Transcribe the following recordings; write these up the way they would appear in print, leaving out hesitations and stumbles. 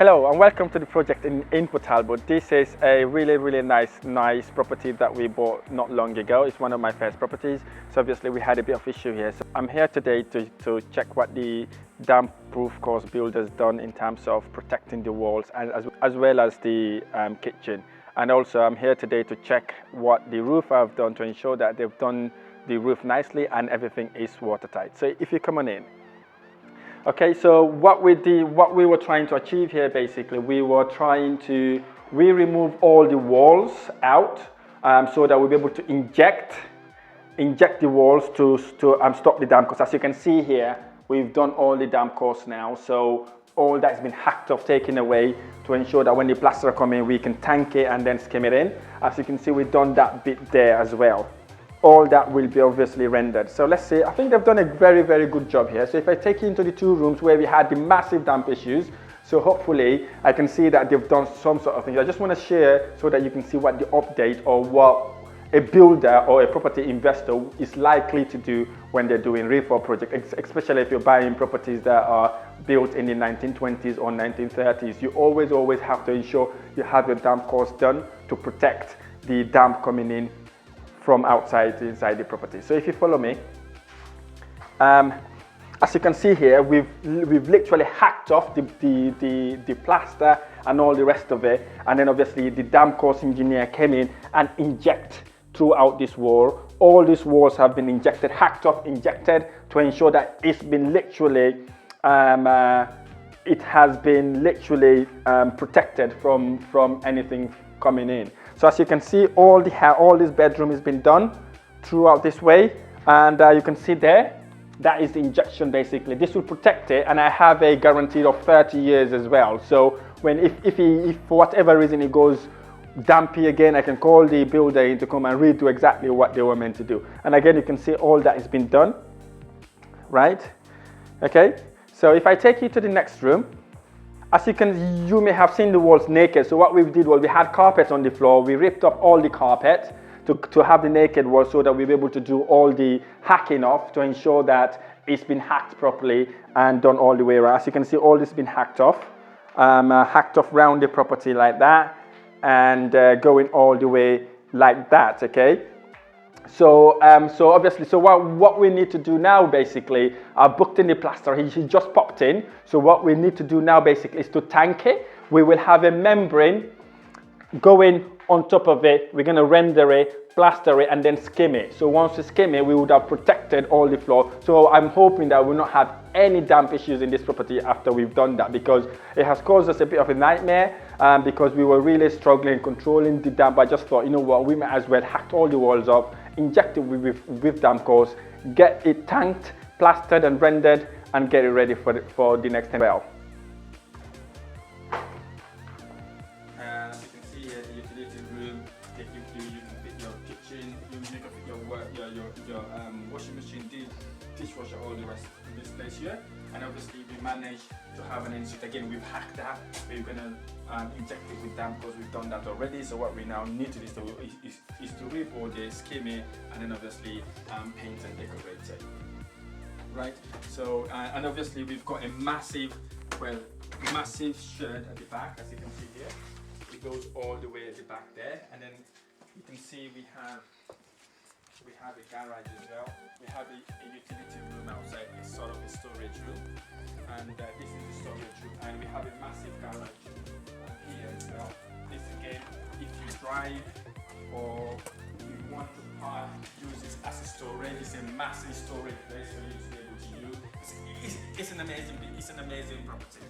Hello and welcome to the project in Port Talbot. This is a really nice property that we bought not long ago. It's one of my first properties, so obviously we had a bit of issue here. So I'm here today to check what the damp proof course builder's done in terms of protecting the walls and as well as the kitchen. And also I'm here today to check what the roof have done to ensure that they've done the roof nicely and everything is watertight. So if you come on in. Okay, so what we were trying to achieve here, basically, we remove all the walls out so that we'll be able to inject the walls to stop the damp course. As you can see here, we've done all the damp course now, so all that's been hacked off, taken away to ensure that when the plasterer come in, we can tank it and then skim it in. As you can see, we've done that bit there as well. All that will be obviously rendered. So let's see, I think they've done a very good job here. So if I take you into the two rooms where we had the massive damp issues, so hopefully I can see that they've done some sort of thing. I just want to share so that you can see what the update or what a builder or a property investor is likely to do when they're doing refurb projects, especially if you're buying properties that are built in the 1920s or 1930s. You always have to ensure you have your damp course done to protect the damp coming in from outside to inside the property. So if you follow me, as you can see here, we've literally hacked off the plaster and all the rest of it, and then obviously the damp course engineer came in and inject throughout this wall. All these walls have been injected, hacked off, injected to ensure that it's been literally protected from anything coming in. So as you can see, all this bedroom has been done throughout this way, and you can see there, that is the injection basically. This will protect it, and I have a guarantee of 30 years as well. So if for whatever reason it goes dampy again, I can call the builder in to come and redo exactly what they were meant to do. And again, you can see all that has been done, right? Okay, so if I take you to the next room, as you may have seen the walls naked. So what we did was we had carpet on the floor. We ripped up all the carpet to have the naked wall so that we were able to do all the hacking off to ensure that it's been hacked properly and done all the way around. As you can see, all this has been hacked off around the property like that, and going all the way like that, okay? So obviously, what we need to do now basically, I booked in the plasterer, he just popped in. So what we need to do now basically is to tank it. We will have a membrane going on top of it. We're gonna render it, plaster it, and then skim it. So once we skim it, we would have protected all the floor. So I'm hoping that we'll not have any damp issues in this property after we've done that, because it has caused us a bit of a nightmare because we were really struggling controlling the damp. I just thought, you know what, we might as well hack all the walls up, inject it with damp course, get it tanked, plastered and rendered, and get it ready for the next time. Well, as you can see here, the utility room, you can fit your kitchen, you can fit your washing machine, dishwasher, all the rest in this place here. And obviously we managed to have an insert. Again, we've hacked that. We're gonna inject it with damp because we've done that already. So what we now need to do is to reboard it, skim it, and then obviously paint and decorate it. Right. So and obviously we've got a massive shed at the back, as you can see here. It goes all the way at the back there, and then you can see we have a garage as well. We have a utility room outside. It's sort of a storage room, and this is the storage room, and we have a massive garage here as well. This again, if you drive or you want to park, use this as a storage. It's a massive storage place for you to be able to use. It's an amazing property.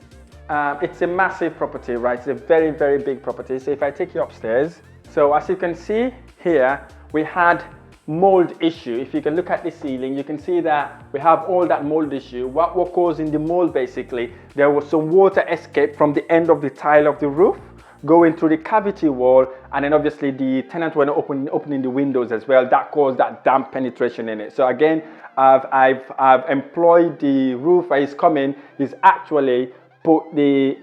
It's a massive property, right? It's a very big property. So if I take you upstairs, so as you can see here, we had mold issue. If you can look at the ceiling, you can see that we have all that mold issue. What was causing the mold basically, there was some water escape from the end of the tile of the roof going through the cavity wall, and then obviously the tenant were opening the windows as well. That caused that damp penetration in it. So again, I've employed the roofer. He's coming. He's actually put the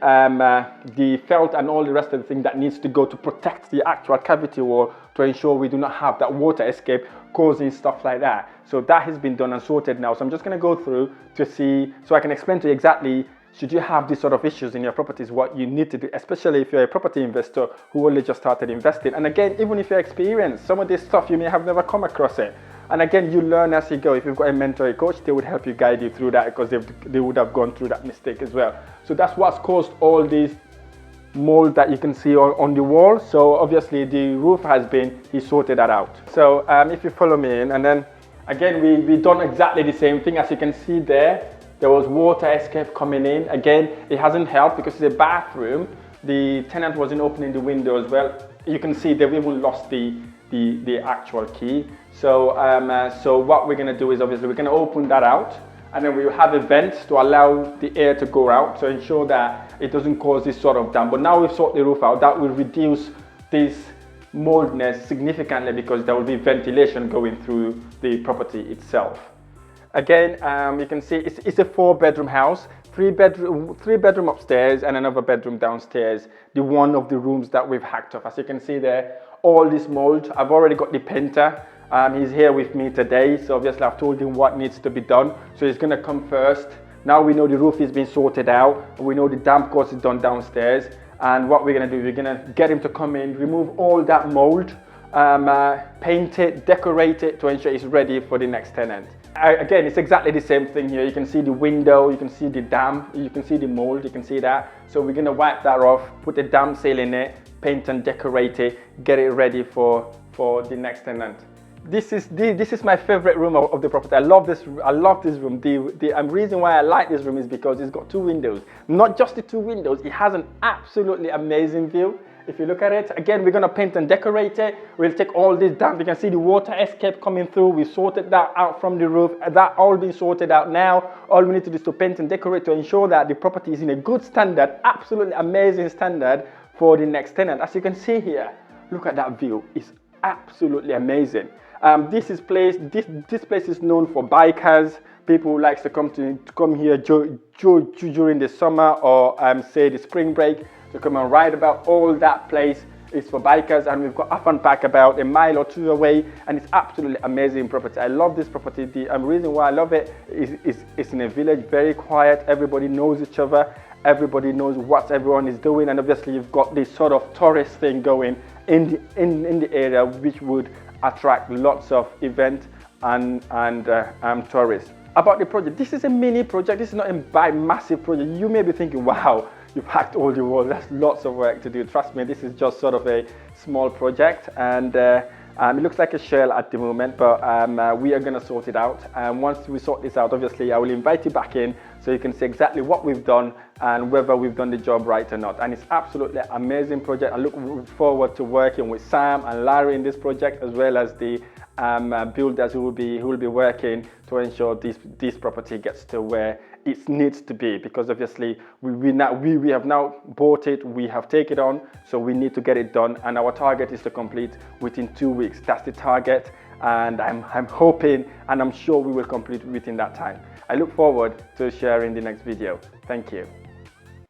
felt and all the rest of the thing that needs to go to protect the actual cavity wall to ensure we do not have that water escape causing stuff like that. So that has been done and sorted now. So I'm just going to go through to see, so I can explain to you exactly should you have these sort of issues in your properties, what you need to do, especially if you're a property investor who only just started investing. And again, even if you're experienced, some of this stuff you may have never come across it. And again, you learn as you go. If you've got a mentor, a coach, they would help you, guide you through that, because they would have gone through that mistake as well. So that's what's caused all these mold that you can see on the wall. So obviously the roof has been, he sorted that out. So if you follow me in, and then again, we done exactly the same thing. As you can see there was water escape coming in. Again, it hasn't helped because it's a bathroom. The tenant wasn't opening the window as well. You can see they've even lost the actual key. So so what we're going to do is obviously we're going to open that out, and then we will have a vent to allow the air to go out to ensure that it doesn't cause this sort of damp. But now we've sorted the roof out, that will reduce this moldness significantly, because there will be ventilation going through the property itself. Again, you can see it's a 4-bedroom house, three bedroom upstairs and another bedroom downstairs. The one of the rooms that we've hacked off, as you can see there, all this mold. I've already got the painter. He's here with me today, so obviously I've told him what needs to be done. So he's gonna come first. Now we know the roof is being sorted out. We know the damp course is done downstairs. And what we're gonna do, we're gonna get him to come in, remove all that mold, paint it, decorate it to ensure it's ready for the next tenant. Again, it's exactly the same thing here. You can see the window, you can see the damp, you can see the mold, you can see that. So we're gonna wipe that off, put the damp seal in it, paint and decorate it, get it ready for the next tenant. This is my favorite room of the property. I love this room. The reason why I like this room is because it's got 2 windows. Not just the 2 windows, it has an absolutely amazing view. If you look at it, again, we're gonna paint and decorate it. We'll take all this damp. You can see the water escape coming through. We sorted that out from the roof. That all been sorted out now. All we need to do is to paint and decorate to ensure that the property is in a good standard, absolutely amazing standard for the next tenant. As you can see here, look at that view. It's absolutely amazing. This place is known for bikers, people who likes to come here during the summer or say the spring break to come and ride about. All that place is for bikers, and we've got a fun park about a mile or 2 away, and it's absolutely amazing property. I love this property. The reason why I love it is it's in a village, very quiet. Everybody knows each other. Everybody knows what everyone is doing, and obviously you've got this sort of tourist thing going in the area, which would attract lots of events and tourists. About the project, this is a mini project. This is not a massive project. You may be thinking, wow, you've hacked all the walls. That's lots of work to do. Trust me, this is just sort of a small project, and it looks like a shell at the moment, but we are going to sort it out. And once we sort this out, obviously I will invite you back in so you can see exactly what we've done and whether we've done the job right or not. And it's absolutely amazing project. I look forward to working with Sam and Larry in this project, as well as the builders who will be working to ensure this property gets to where it needs to be, because obviously we have now bought it, we have taken it on, so we need to get it done, and our target is to complete within 2 weeks. That's the target, and I'm hoping and I'm sure we will complete within that time. I look forward to sharing the next video. Thank you.